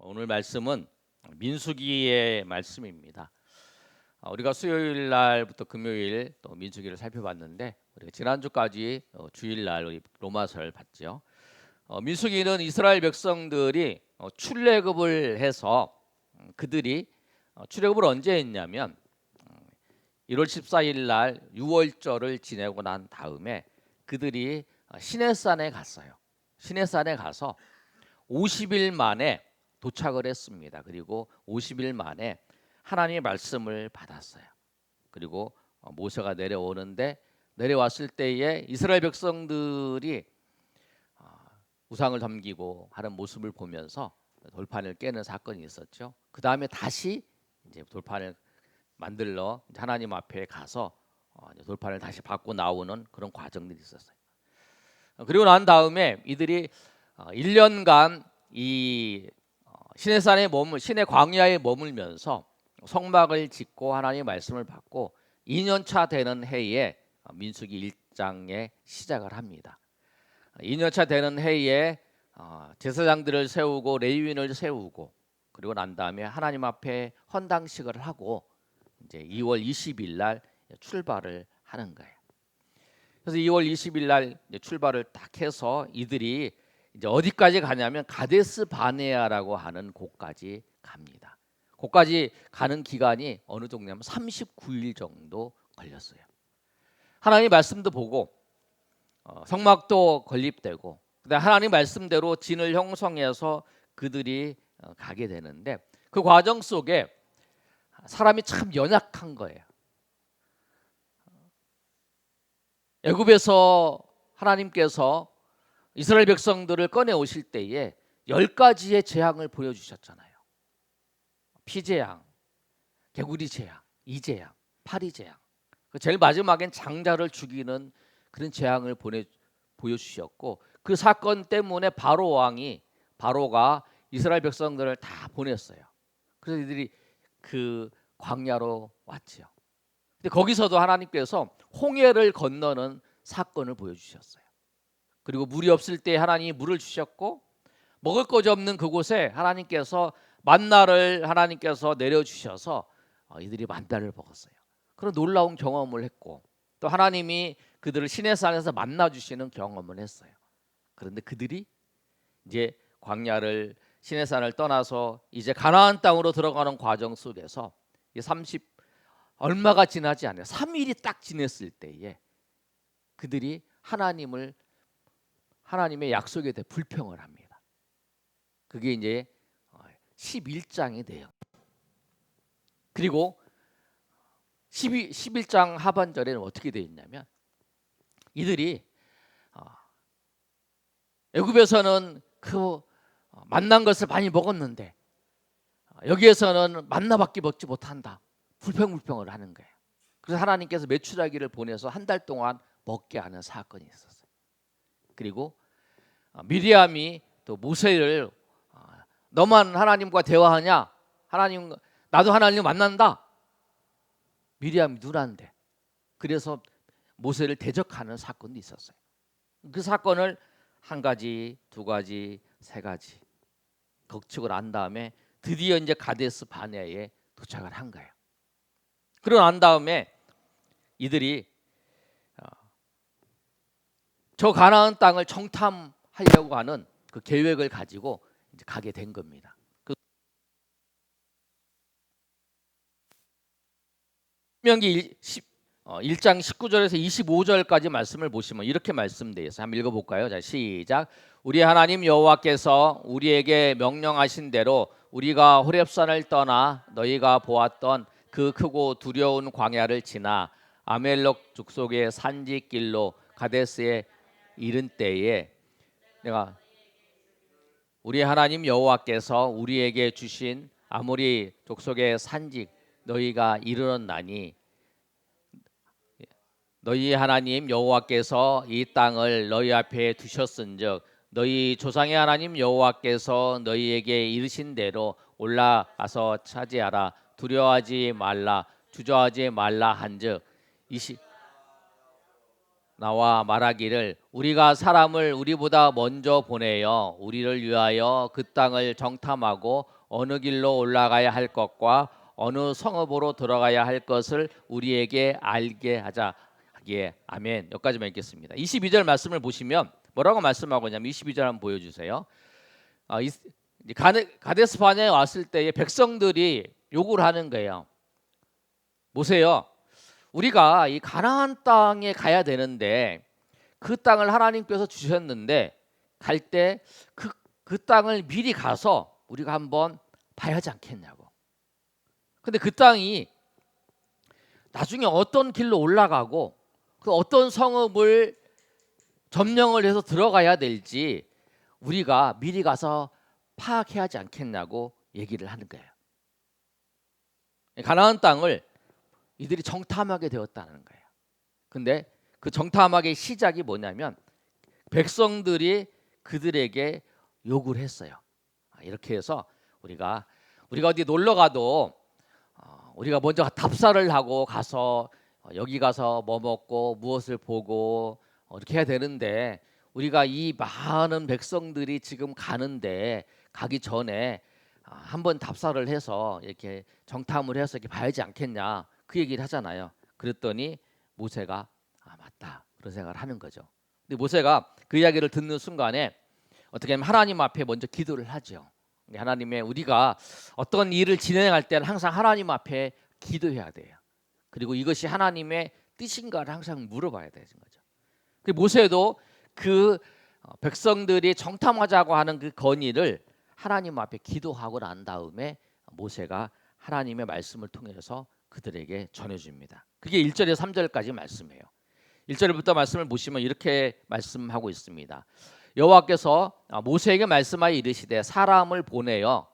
오늘 말씀은 민수기의 말씀입니다. 우리가 수요일 날부터 금요일 또 민수기를 살펴봤는데 우리가 지난주까지 주일 날 우리 로마서를 봤죠. 민수기는 이스라엘 백성들이 출애굽을 해서 그들이 출애굽을 언제 했냐면 1월 14일 날 유월절을 지내고 난 다음에 그들이 시내산에 갔어요. 시내산에 가서 50일 만에 도착을 했습니다. 그리고 50일 만에 하나님의 말씀을 받았어요. 그리고 모세가 내려왔을 때에 이스라엘 백성들이 우상을 섬기고 하는 모습을 보면서 돌판을 깨는 사건이 있었죠. 그 다음에 다시 이제 돌판을 만들러 하나님 앞에 가서 돌판을 다시 받고 나오는 그런 과정들이 있었어요. 그리고 난 다음에 이들이 1년간 이 시내 광야에 머물면서 성막을 짓고 하나님의 말씀을 받고 2년차 되는 해에 민수기 1장에 시작을 합니다. 2년차 되는 해에 제사장들을 세우고 레위인을 세우고 그리고 난 다음에 하나님 앞에 헌당식을 하고 이제 2월 20일 날 출발을 하는 거예요. 그래서 2월 20일 날 출발을 딱 해서 이들이 이제 어디까지 가냐면 가데스 바네아라고 하는 곳까지 갑니다. 곳까지 가는 기간이 어느 정도냐면 39일 정도 걸렸어요. 하나님 말씀도 보고 성막도 건립되고 그다음 하나님 말씀대로 진을 형성해서 그들이 가게 되는데 그 과정 속에 사람이 참 연약한 거예요. 애굽에서 하나님께서 이스라엘 백성들을 꺼내 오실 때에 10가지의 재앙을 보여주셨잖아요. 피재앙, 개구리 재앙, 이재앙, 파리재앙. 제일 마지막엔 장자를 죽이는 그런 재앙을 보여주셨고 그 사건 때문에 바로가 이스라엘 백성들을 다 보냈어요. 그래서 이들이 그 광야로 왔죠. 근데 거기서도 하나님께서 홍해를 건너는 사건을 보여주셨어요. 그리고 물이 없을 때 하나님이 물을 주셨고 먹을 것이 없는 그곳에 하나님께서 만나를 내려주셔서 이들이 만나를 먹었어요. 그런 놀라운 경험을 했고 또 하나님이 그들을 시내산에서 만나주시는 경험을 했어요. 그런데 그들이 이제 시내산을 떠나서 이제 가나안 땅으로 들어가는 과정 속에서 30 얼마가 지나지 않아요. 3일이 딱 지냈을 때에 그들이 하나님의 약속에 대해 불평을 합니다. 그게 이제 11장의 내용. 그리고 11장 하반절에는 어떻게 되어 있냐면 이들이 애굽에서는 그 만난 것을 많이 먹었는데 여기에서는 만나밖에 먹지 못한다. 불평을 하는 거예요. 그래서 하나님께서 메추라기를 보내서 한 달 동안 먹게 하는 사건이 있었어요. 그리고 미리암이 또 모세를 너만 하나님과 대화하냐? 나도 하나님 만난다. 미리암이 누나인데 그래서 모세를 대적하는 사건도 있었어요. 그 사건을 한 가지, 두 가지, 세 가지 거치고 난 다음에 드디어 이제 가데스 바네아에 도착을 한 거예요. 그러고 난 다음에 이들이 저 가나안 땅을 정탐하려고 하는 그 계획을 가지고 이제 가게 된 겁니다. 신명기 1장 19절에서 25절까지 말씀을 보시면 이렇게 말씀되어 있어요. 한번 읽어볼까요? 자, 시작. 우리 하나님 여호와께서 우리에게 명령하신 대로 우리가 호렙산을 떠나 너희가 보았던 그 크고 두려운 광야를 지나 아멜렉 족속의 산지길로 가데스에 이른 때에 내가 우리 하나님 여호와께서 우리에게 주신 아모리 족속의 산지 너희가 이르렀나니 너희 하나님 여호와께서 이 땅을 너희 앞에 두셨은즉 너희 조상의 하나님 여호와께서 너희에게 이르신 대로 올라가서 차지하라. 두려워하지 말라, 주저하지 말라 한즉 나와 말하기를 우리가 사람을 우리보다 먼저 보내어 우리를 위하여 그 땅을 정탐하고 어느 길로 올라가야 할 것과 어느 성읍으로 들어가야 할 것을 우리에게 알게 하자 하기에 아멘. 여기까지만 읽겠습니다. 22절 말씀을 보시면 뭐라고 말씀하고 있냐면 22절 한번 보여주세요. 가데스 바네에 왔을 때에 백성들이 요구를 하는 거예요. 보세요. 우리가 이 가나안 땅에 가야 되는데 그 땅을 하나님께서 주셨는데 갈 때 그 땅을 미리 가서 우리가 한번 봐야 하지 않겠냐고. 근데 그 땅이 나중에 어떤 길로 올라가고 그 어떤 성읍을 점령을 해서 들어가야 될지 우리가 미리 가서 파악해야 하지 않겠냐고 얘기를 하는 거예요. 가나안 땅을 이들이 정탐하게 되었다는 거예요. 근데 그 정탐하기의 시작이 뭐냐면 백성들이 그들에게 요구를 했어요. 이렇게 해서 우리가 어디 놀러 가도 우리가 먼저 답사를 하고 가서 여기 가서 뭐 먹고 무엇을 보고 이렇게 해야 되는데 우리가 이 많은 백성들이 지금 가는데 가기 전에 한번 답사를 해서 이렇게 정탐을 해서 이렇게 봐야지 않겠냐 그 얘기를 하잖아요. 그랬더니 모세가 맞다 그런 생각을 하는 거죠. 근데 모세가 그 이야기를 듣는 순간에 어떻게 하면 하나님 앞에 먼저 기도를 하죠. 하나님의 우리가 어떤 일을 진행할 때는 항상 하나님 앞에 기도해야 돼요. 그리고 이것이 하나님의 뜻인가를 항상 물어봐야 되는 거죠. 그 모세도 그 백성들이 정탐하자고 하는 그 건의를 하나님 앞에 기도하고 난 다음에 모세가 하나님의 말씀을 통해서 그들에게 전해줍니다. 그게 1절에서 3절까지 말씀이에요. 1절부터 말씀을 보시면 이렇게 말씀하고 있습니다. 여호와께서 모세에게 말씀하여 이르시되 사람을 보내어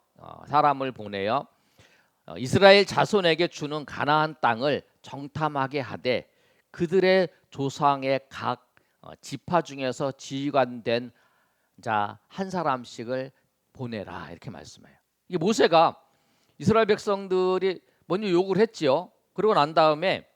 이스라엘 자손에게 주는 가나안 땅을 정탐하게 하되 그들의 조상의 각 지파 중에서 지휘관된 자 한 사람씩을 보내라 이렇게 말씀해요. 이게 모세가 이스라엘 백성들이 먼저 요구를 했지요. 그러고 난 다음에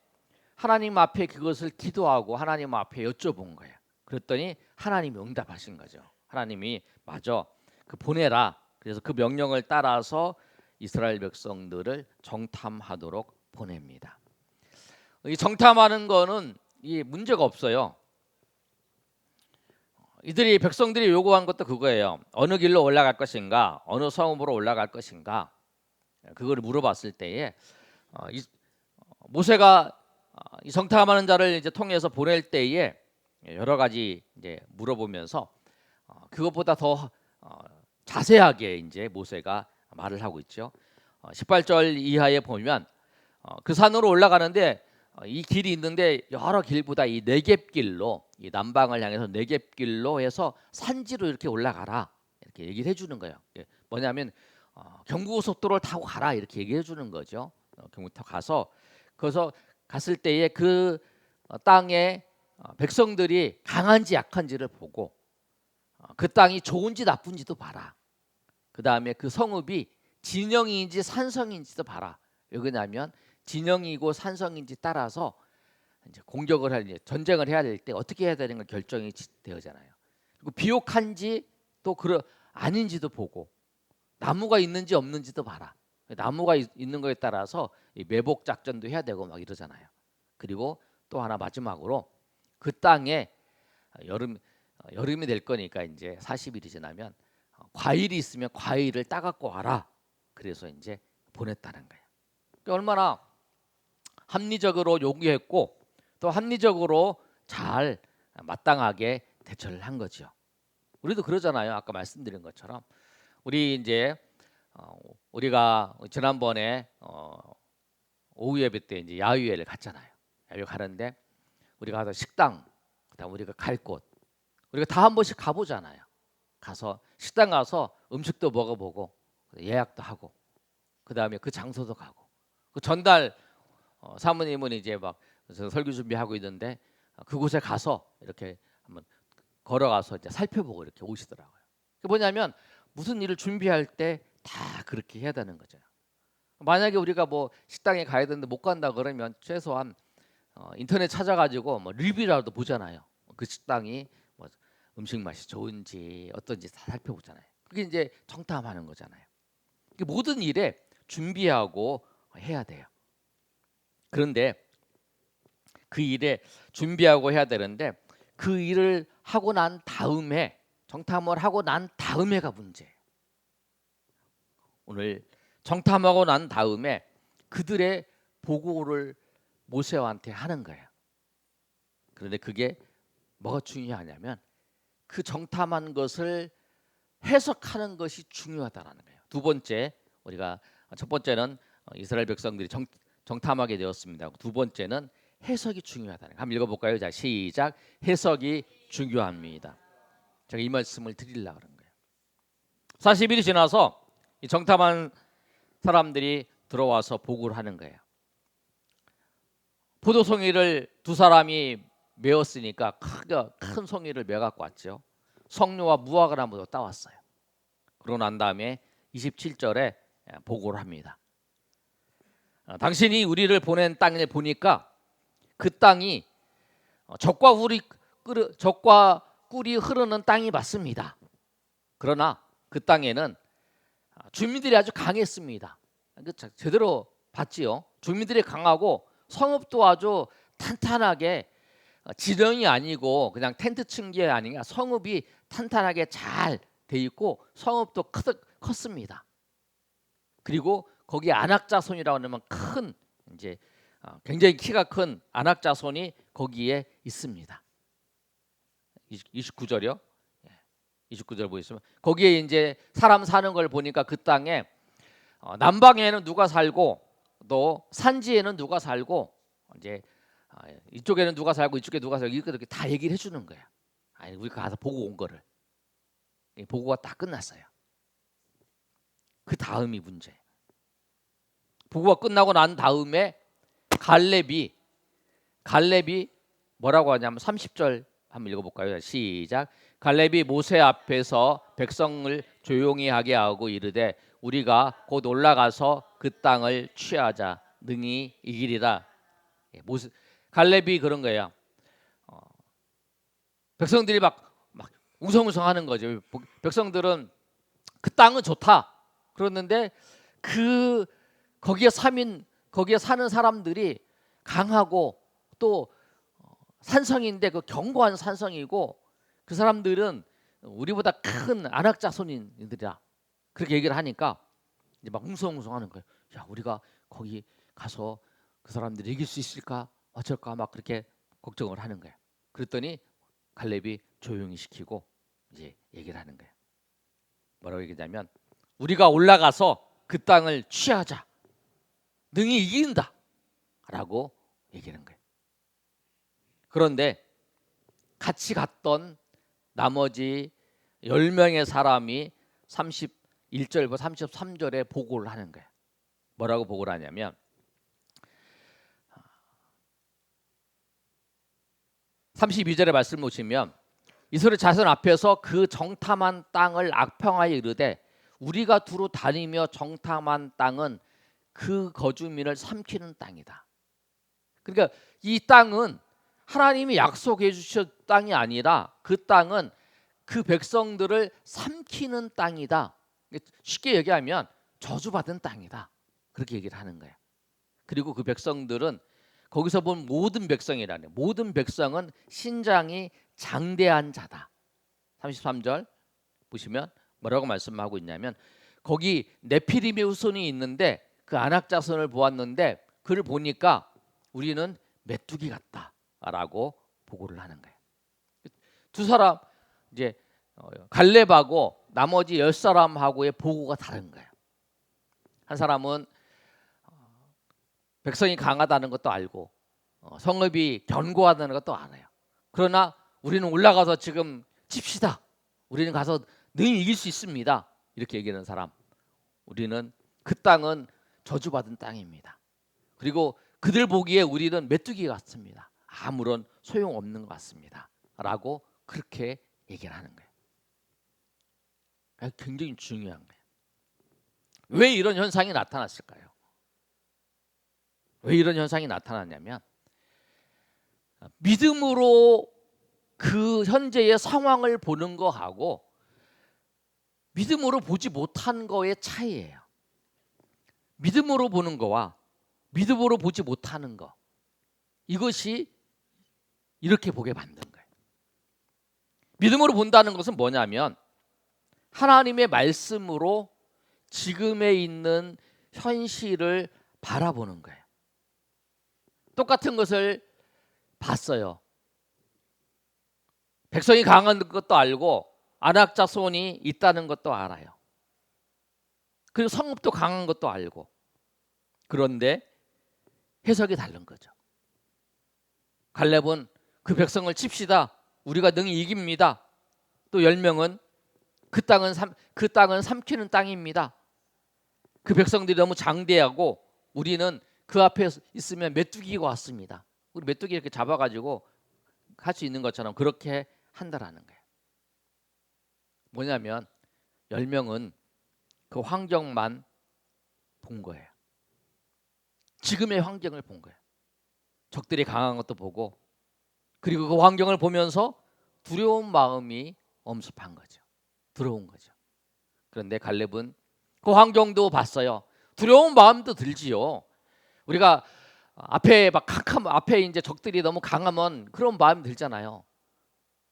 하나님 앞에 그것을 기도하고 하나님 앞에 여쭤본 거예요. 그랬더니 하나님이 응답하신 거죠. 하나님이 맞아 그 보내라. 그래서 그 명령을 따라서 이스라엘 백성들을 정탐하도록 보냅니다. 이 정탐하는 거는 이 문제가 없어요. 이들이 백성들이 요구한 것도 그거예요. 어느 길로 올라갈 것인가, 어느 성읍으로 올라갈 것인가, 그걸 물어봤을 때에 모세가 이 정탐하는 자를 이제 통해서 보낼 때에 여러 가지 이제 물어보면서 그것보다 더 자세하게 이제 모세가 말을 하고 있죠. 18절 이하에 보면 그 산으로 올라가는데 이 길이 있는데 여러 길보다 이 네겝길로 이 남방을 향해서 네겝길로 해서 산지로 이렇게 올라가라 이렇게 얘기를 해주는 거예요. 뭐냐면 경부고속도로를 타고 가라 이렇게 얘기해 주는 거죠. 경부터 가서 거기서 갔을 때에 그 땅에 백성들이 강한지 약한지를 보고 그 땅이 좋은지 나쁜지도 봐라. 그 다음에 그 성읍이 진영인지 산성인지도 봐라. 왜 그러냐면 진영이고 산성인지 따라서 이제 공격을 할 이제 전쟁을 해야 될 때 어떻게 해야 되는 걸 결정이 되어잖아요. 그리고 비옥한지 또 아닌지도 보고 나무가 있는지 없는지도 봐라. 나무가 있는 거에 따라서 매복 작전도 해야 되고 막 이러잖아요. 그리고 또 하나 마지막으로 그 땅에 여름이 될 거니까 이제 40일이 지나면 과일이 있으면 과일을 따갖고 와라. 그래서 이제 보냈다는 거예요. 그러니까 얼마나 합리적으로 요구했고 또 합리적으로 잘 마땅하게 대처를 한 거죠. 우리도 그러잖아요. 아까 말씀드린 것처럼 우리 이제 우리가 지난번에 오후 예배 때 이제 야유회를 갔잖아요. 야유회 가는데 우리가 가서 식당, 그다음 우리가 갈 곳, 우리가 다 한 번씩 가보잖아요. 가서 식당 가서 음식도 먹어보고 예약도 하고, 그다음에 그 장소도 가고. 그 전달 사모님은 이제 막 설교 준비하고 있는데 그곳에 가서 이렇게 한번 걸어가서 이제 살펴보고 이렇게 오시더라고요. 그게 뭐냐면 무슨 일을 준비할 때 다 그렇게 해야 되는 거죠. 만약에 우리가 뭐 식당에 가야 되는데 못 간다 그러면 최소한 인터넷 찾아가지고 뭐 리뷰라도 보잖아요. 그 식당이 뭐 음식 맛이 좋은지 어떤지 다 살펴보잖아요. 그게 이제 정탐하는 거잖아요. 모든 일에 준비하고 해야 돼요. 그런데 그 일에 준비하고 해야 되는데 그 일을 하고 난 다음에 정탐을 하고 난 다음에가 문제예요. 오늘 정탐하고 난 다음에 그들의 보고를 모세한테 하는 거예요. 그런데 그게 뭐가 중요하냐면 그 정탐한 것을 해석하는 것이 중요하다라는 거예요. 두 번째, 우리가 첫 번째는 이스라엘 백성들이 정탐하게 되었습니다. 두 번째는 해석이 중요하다는 거예요. 한번 읽어볼까요? 자, 시작. 해석이 중요합니다. 제가 이 말씀을 드리려고 그런 거예요. 40일이 지나서 이 정탐한 사람들이 들어와서 보고를 하는 거예요. 포도송이를 두 사람이 메었으니까 큰 송이를 메갖고 왔죠. 석류와 무화과 나무도 따왔어요. 그러고 난 다음에 27절에 보고를 합니다. 당신이 우리를 보낸 땅을 보니까 그 땅이 젖과 꿀이 흐르는 땅이 맞습니다. 그러나 그 땅에는 주민들이 아주 강했습니다. 제대로 봤지요. 주민들이 강하고 성읍도 아주 탄탄하게 지령이 아니고 그냥 텐트 친 게 아니라 성읍이 탄탄하게 잘 돼 있고 성읍도 컸습니다. 그리고 거기 안악자손이라고 하면 큰 이제 굉장히 키가 큰 안악자손이 거기에 있습니다. 29절이요. 29절 보시면 거기에 이제 사람 사는 걸 보니까 그 땅에 남방에는 누가 살고 또 산지에는 누가 살고 이제 이쪽에는 누가 살고 이쪽에 누가 살고 이렇게 다 얘기를 해주는 거야. 아니 우리가 가서 보고 온 거를 보고가 딱 끝났어요. 그 다음이 문제예요. 보고가 끝나고 난 다음에 갈렙이 뭐라고 하냐면 30절 한번 읽어볼까요? 시작. 갈렙이 모세 앞에서 백성을 조용히 하게 하고 이르되 우리가 곧 올라가서 그 땅을 취하자 능히 이기리라. 갈렙이 그런 거예요. 백성들이 막 웅성웅성하는 거죠. 백성들은 그 땅은 좋다. 그러는데 거기에 사는 사람들이 강하고 또 산성인데 그 견고한 산성이고 그 사람들은 우리보다 큰 안악자손인들이라 그렇게 얘기를 하니까 이제 막 웅성웅성하는 거예요. 야 우리가 거기 가서 그 사람들 이길 수 있을까 어쩔까 막 그렇게 걱정을 하는 거예요. 그랬더니 갈렙이 조용히 시키고 이제 얘기를 하는 거예요. 뭐라고 얘기하냐면 우리가 올라가서 그 땅을 취하자. 능히 이긴다. 라고 얘기하는 거예요. 그런데 같이 갔던 나머지 10명의 사람이 31절부터 33절에 보고를 하는 거예요. 뭐라고 보고를 하냐면 32절의 말씀 보시면 이스라엘 자손 앞에서 그 정탐한 땅을 악평하여 이르되 우리가 두루 다니며 정탐한 땅은 그 거주민을 삼키는 땅이다. 그러니까 이 땅은 하나님이 약속해 주신 땅이 아니라 그 땅은 그 백성들을 삼키는 땅이다. 쉽게 얘기하면 저주받은 땅이다. 그렇게 얘기를 하는 거예요. 그리고 그 백성들은 거기서 본 모든 백성이라네. 모든 백성은 신장이 장대한 자다. 33절 보시면 뭐라고 말씀하고 있냐면 거기 네피림의 후손이 있는데 그 안악자손을 보았는데 그를 보니까 우리는 메뚜기 같다라고 보고를 하는 거예요. 두 사람 이제 갈렙하고 나머지 10사람하고의 보고가 다른 거예요. 한 사람은 백성이 강하다는 것도 알고 성읍이 견고하다는 것도 알아요. 그러나 우리는 올라가서 지금 칩시다. 우리는 가서 능히 이길 수 있습니다. 이렇게 얘기하는 사람. 우리는 그 땅은 저주받은 땅입니다. 그리고 그들 보기에 우리는 메뚜기 같습니다. 아무런 소용없는 것 같습니다. 라고 그렇게 얘기를 하는 거예요. 굉장히 중요한 거예요. 왜 이런 현상이 나타났을까요? 왜 이런 현상이 나타났냐면 믿음으로 그 현재의 상황을 보는 거하고 믿음으로 보지 못한 거의 차이예요. 믿음으로 보는 거와 믿음으로 보지 못하는 거, 이것이 이렇게 보게 만든 거예요. 믿음으로 본다는 것은 뭐냐면 하나님의 말씀으로 지금에 있는 현실을 바라보는 거예요. 똑같은 것을 봤어요. 백성이 강한 것도 알고 안악자손이 있다는 것도 알아요. 그리고 성읍도 강한 것도 알고. 그런데 해석이 다른 거죠. 갈렙은 그 백성을 칩시다, 우리가 능히 이깁니다. 또 10명은 그 땅은 삼키는 땅입니다. 그 백성들이 너무 장대하고 우리는 그 앞에 있으면 메뚜기가 왔습니다. 우리 메뚜기 이렇게 잡아가지고 할 수 있는 것처럼 그렇게 한다라는 거예요. 뭐냐면 10명은 그 환경만 본 거예요. 지금의 환경을 본 거예요. 적들이 강한 것도 보고, 그리고 그 환경을 보면서 두려운 마음이 엄습한 거죠. 들어온 거죠. 그런데 갈렙은 그 환경도 봤어요. 두려운 마음도 들지요. 우리가 앞에 막 앞에 이제 적들이 너무 강하면 그런 마음이 들잖아요.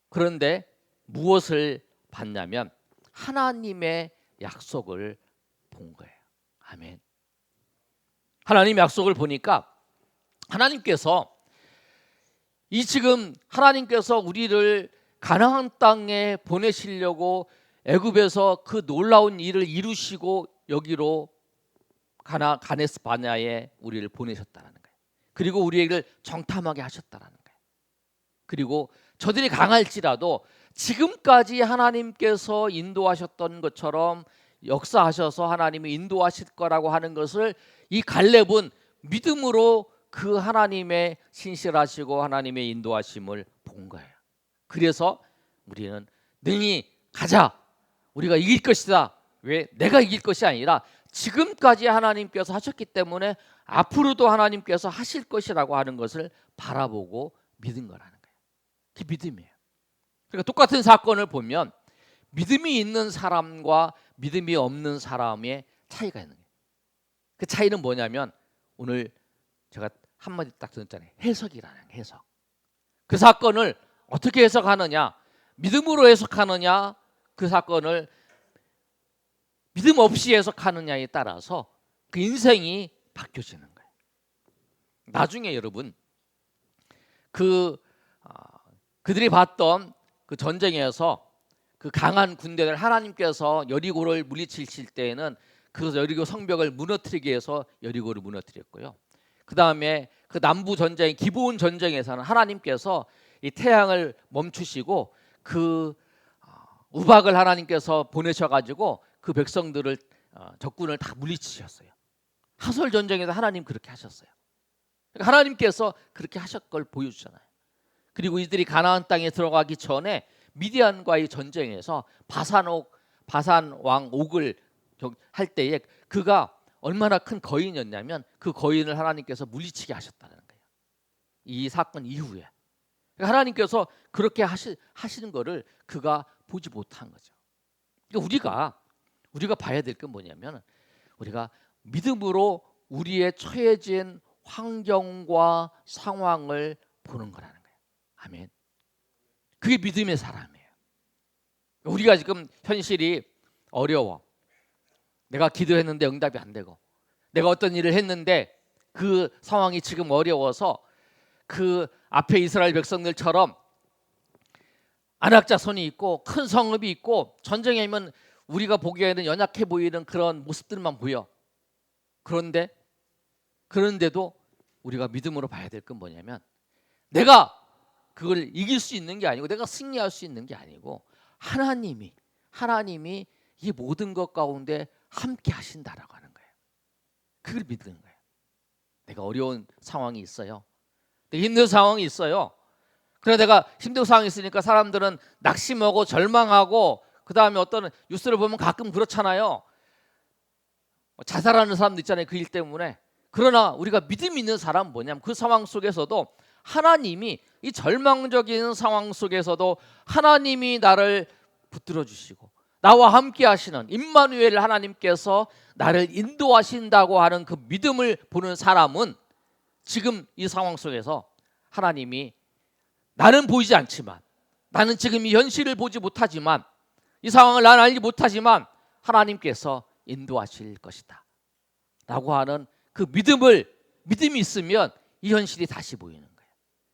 그런데 무엇을 봤냐면 하나님의 약속을 본 거예요. 아멘. 하나님의 약속을 보니까 하나님께서 지금 하나님께서 우리를 가나안 땅에 보내시려고 애굽에서 그 놀라운 일을 이루시고 여기로 가네스 바네아에 우리를 보내셨다는 거예요. 그리고 우리를 정탐하게 하셨다는 거예요. 그리고 저들이 강할지라도 지금까지 하나님께서 인도하셨던 것처럼 역사하셔서 하나님이 인도하실 거라고 하는 것을 이 갈렙은 믿음으로 그 하나님의 신실하시고 하나님의 인도하심을 본 거예요. 그래서 우리는 능히 가자, 우리가 이길 것이다. 왜? 내가 이길 것이 아니라 지금까지 하나님께서 하셨기 때문에 앞으로도 하나님께서 하실 것이라고 하는 것을 바라보고 믿은 거라는 거예요. 그게 믿음이에요. 그러니까 똑같은 사건을 보면 믿음이 있는 사람과 믿음이 없는 사람의 차이가 있는 거예요. 그 차이는 뭐냐면 오늘 제가 한마디 딱 듣잖아요. 해석이라는 거예요. 해석. 그 사건을 어떻게 해석하느냐, 믿음으로 해석하느냐, 그 사건을 믿음 없이 해석하느냐에 따라서 그 인생이 바뀌어지는 거예요. 나중에 여러분 그들이 봤던 그 전쟁에서 그 강한 군대를 하나님께서 여리고를 물리치실 때에는 그 여리고 성벽을 무너뜨리기 위해서 여리고를 무너뜨렸고요. 그 다음에 그 남부 전쟁, 기브온 전쟁에서는 하나님께서 이 태양을 멈추시고 그 우박을 하나님께서 보내셔가지고 그 백성들을 적군을 다 물리치셨어요. 하솔 전쟁에서 하나님 그렇게 하셨어요. 그러니까 하나님께서 그렇게 하셨 걸 보여주잖아요. 그리고 이들이 가나안 땅에 들어가기 전에 미디안과의 전쟁에서 바산 왕 옥을 할 때에 그가 얼마나 큰 거인이었냐면 그 거인을 하나님께서 물리치게 하셨다는 거예요. 이 사건 이후에 그러니까 하나님께서 그렇게 하시는 거를 그가 보지 못한 거죠. 그러니까 우리가 봐야 될 건 뭐냐면 우리가 믿음으로 우리의 처해진 환경과 상황을 보는 거라는 거예요. 아멘. 그게 믿음의 사람이에요. 우리가 지금 현실이 어려워. 내가 기도했는데 응답이 안 되고, 내가 어떤 일을 했는데 그 상황이 지금 어려워서 그 앞에 이스라엘 백성들처럼 안악자손이 있고 큰 성읍이 있고 전쟁에 있으면 우리가 보기에는 연약해 보이는 그런 모습들만 보여. 그런데도 우리가 믿음으로 봐야 될 건 뭐냐면 내가 그걸 이길 수 있는 게 아니고 내가 승리할 수 있는 게 아니고 하나님이 이 모든 것 가운데 함께 하신다라고 하는 거예요. 그걸 믿는 거예요. 내가 어려운 상황이 있어요. 내가 힘든 상황이 있어요. 그래 내가 힘든 상황이 있으니까 사람들은 낙심하고 절망하고 그 다음에 어떤 뉴스를 보면 가끔 그렇잖아요. 자살하는 사람도 있잖아요. 그 일 때문에. 그러나 우리가 믿음 있는 사람은 뭐냐면 그 상황 속에서도 하나님이 이 절망적인 상황 속에서도 하나님이 나를 붙들어 주시고 나와 함께 하시는 임마누엘 하나님께서 나를 인도하신다고 하는 그 믿음을 보는 사람은 지금 이 상황 속에서 하나님이 나는 보이지 않지만, 나는 지금 이 현실을 보지 못하지만, 이 상황을 나는 알지 못하지만 하나님께서 인도하실 것이다 라고 하는 그 믿음이 있으면 이 현실이 다시 보이는 거예요.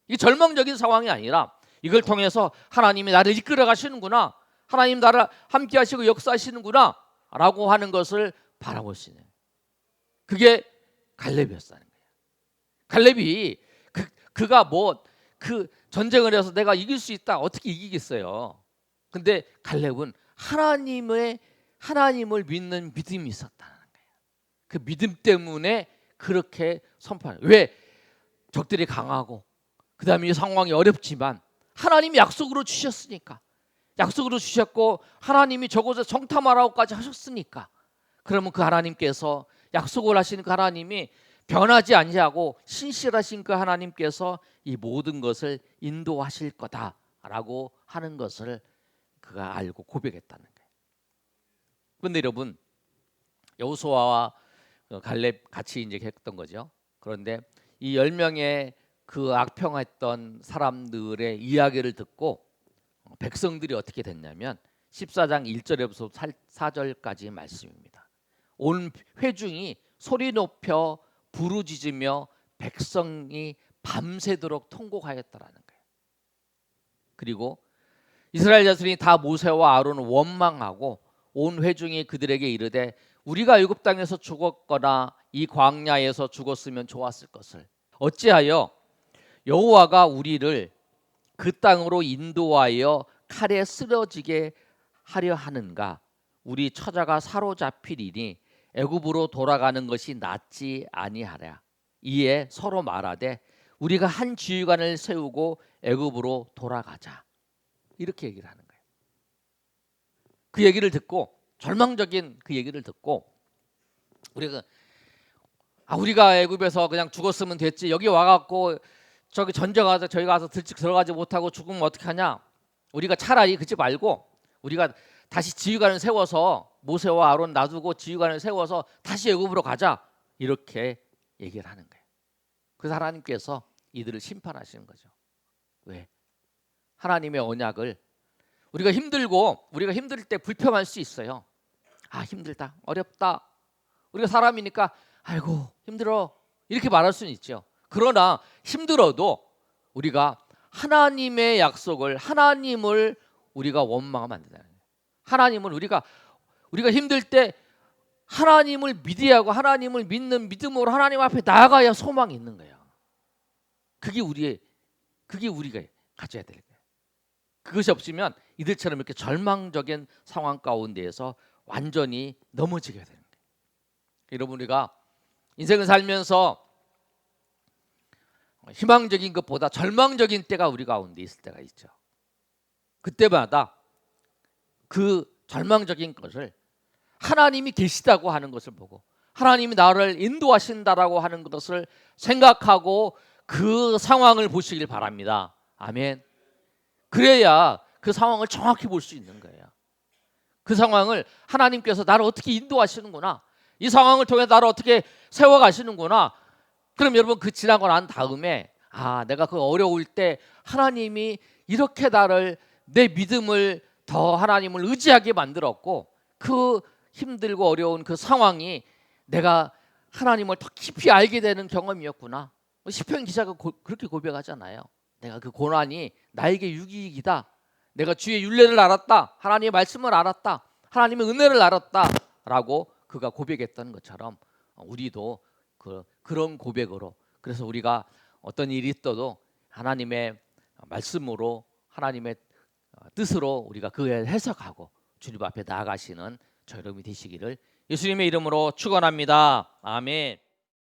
이게 절망적인 상황이 아니라 이걸 통해서 하나님이 나를 이끌어 가시는구나, 하나님 나를 함께 하시고 역사하시는구나 라고 하는 것을 바라볼 수 있는, 그게 갈렙이었다는 거예요. 갈렙이 그가 그 전쟁을 해서 내가 이길 수 있다, 어떻게 이기겠어요? 근데 갈렙은 하나님을 믿는 믿음이 있었다는 거예요. 그 믿음 때문에 그렇게 선포하는, 왜? 적들이 강하고 그 다음에 이 상황이 어렵지만 하나님이 약속으로 주셨으니까, 약속으로 주셨고 하나님이 저곳에 정탐하라고까지 하셨으니까, 그러면 그 하나님께서, 약속을 하시는 그 하나님이 변하지 아니하고 신실하신 그 하나님께서 이 모든 것을 인도하실 거다라고 하는 것을 그가 알고 고백했다는 거예요. 그런데 여러분, 여호수아와 갈렙 같이 이제 했던 거죠. 그런데 이 10명의 그 악평했던 사람들의 이야기를 듣고 백성들이 어떻게 됐냐면 14장 1절에서 4절까지 말씀입니다. 온 회중이 소리 높여 부르짖으며 백성이 밤새도록 통곡하였다라는 거예요. 그리고 이스라엘 자손이 다 모세와 아론을 원망하고 온 회중이 그들에게 이르되 우리가 애굽 땅에서 죽었거나 이 광야에서 죽었으면 좋았을 것을 어찌하여 여호와가 우리를 그 땅으로 인도하여 칼에 쓰러지게 하려 하는가? 우리 처자가 사로잡히리니 애굽으로 돌아가는 것이 낫지 아니하랴. 이에 서로 말하되 우리가 한 지휘관을 세우고 애굽으로 돌아가자. 이렇게 얘기를 하는 거예요. 그 얘기를 듣고, 절망적인 그 얘기를 듣고, 우리가 애굽에서 그냥 죽었으면 됐지, 여기 와갖고 저기 전쟁하자 저희 가서 들어가지 못하고 죽으면 어떻게 하냐? 우리가 차라리 그러지 말고 우리가 다시 지휘관을 세워서 모세와 아론 놔두고 지휘관을 세워서 다시 애굽으로 가자, 이렇게 얘기를 하는 거예요. 그래서 하나님께서 이들을 심판하시는 거죠. 왜? 하나님의 언약을, 우리가 힘들 때 불평할 수 있어요. 아, 힘들다, 어렵다, 우리가 사람이니까 아이고 힘들어, 이렇게 말할 수는 있죠. 그러나 힘들어도 우리가 하나님의 약속을, 하나님을 우리가 원망하면 안 된다는 거예요. 하나님을 우리가 힘들 때 하나님을 믿어야 하고, 하나님을 믿는 믿음으로 하나님 앞에 나아가야 소망이 있는 거예요. 그게 우리가 가져야 될 거예요. 그것이 없으면 이들처럼 이렇게 절망적인 상황 가운데에서 완전히 넘어지게 되는 거예요. 여러분, 우리가 인생을 살면서 희망적인 것보다 절망적인 때가 우리 가운데 있을 때가 있죠. 그때마다 그 절망적인 것을 하나님이 계시다고 하는 것을 보고, 하나님이 나를 인도하신다라고 하는 것을 생각하고 그 상황을 보시길 바랍니다. 아멘. 그래야 그 상황을 정확히 볼 수 있는 거예요. 그 상황을 하나님께서 나를 어떻게 인도하시는구나, 이 상황을 통해 나를 어떻게 세워가시는구나. 그럼 여러분, 그 지나고 난 다음에 내가 그 어려울 때 하나님이 이렇게 나를, 내 믿음을 더 하나님을 의지하게 만들었고, 그 힘들고 어려운 그 상황이 내가 하나님을 더 깊이 알게 되는 경험이었구나. 시편 기자가 그렇게 고백하잖아요. 내가 그 고난이 나에게 유익이다, 내가 주의 율례를 알았다, 하나님의 말씀을 알았다, 하나님의 은혜를 알았다 라고 그가 고백했던 것처럼 우리도 그런 고백으로, 그래서 우리가 어떤 일이 있어도 하나님의 말씀으로, 하나님의 뜻으로 우리가 그걸 해석하고 주님 앞에 나아가시는 저 여러분이 되시기를 예수님의 이름으로 축원합니다. 아멘.